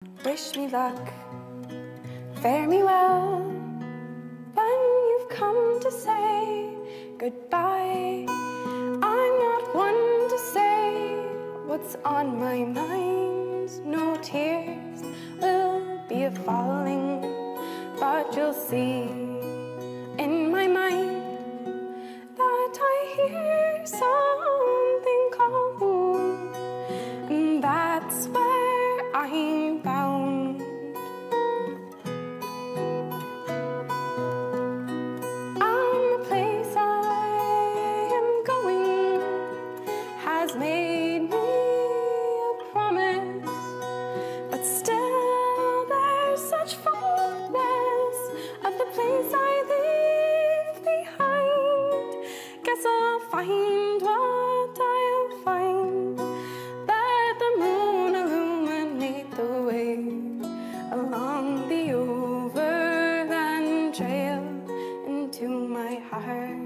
Wish me luck, fare me well, when you've come to say goodbye. I'm not one to say what's on my mind. No tears will be a falling, but you'll see in my mind that I hear something calling, and that's where I'm bound. And the place I am going has made me a promise, but still there's such fondness of the place I leave behind. Guess I'll find what I'll find. Let the moon illuminate the way along the overland trail into my heart.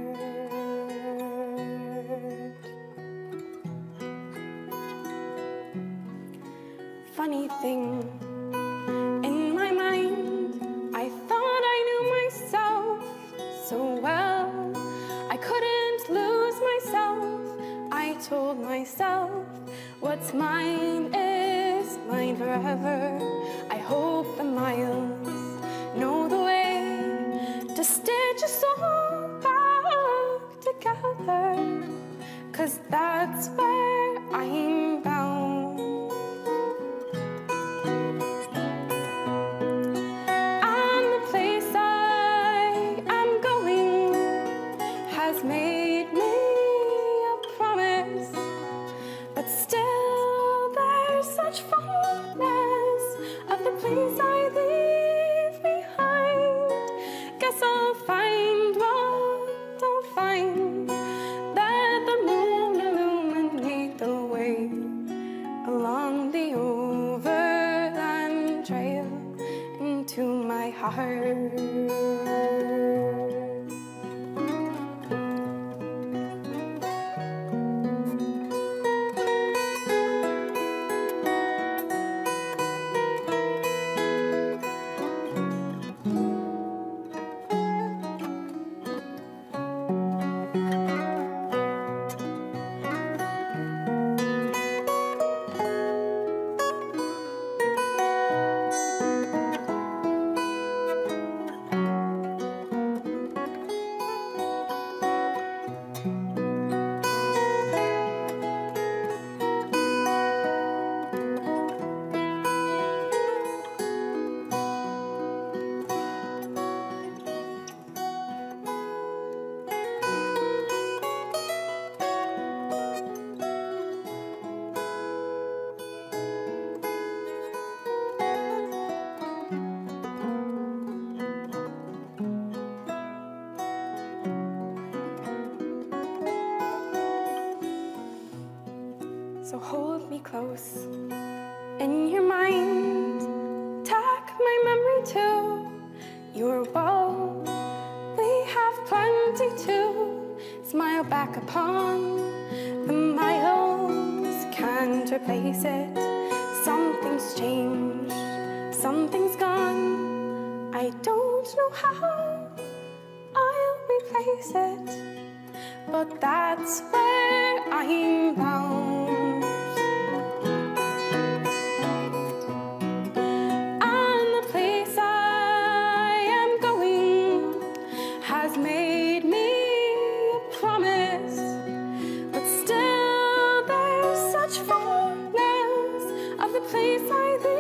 Funny thing, in my mind, I thought I knew myself so well. I couldn't lose myself. I told myself, what's mine is mine forever. I hope the miles know the way to stitch us all back together, 'cause that's where I'm bound. And the place I am going has made me a promise, but still there's such fondness of the place I leave behind. Guess I'll find what I'll find. Let the moon illuminate the way along the overland trail into my heart. So hold me close in your mind, tack my memory to your wall. We have plenty to smile back upon. The miles can't replace it. Something's changed, something's gone. I don't know how I'll replace it, but that's where I'm bound. And the place I am going has made me a promise, but still there's such fondness of the place I live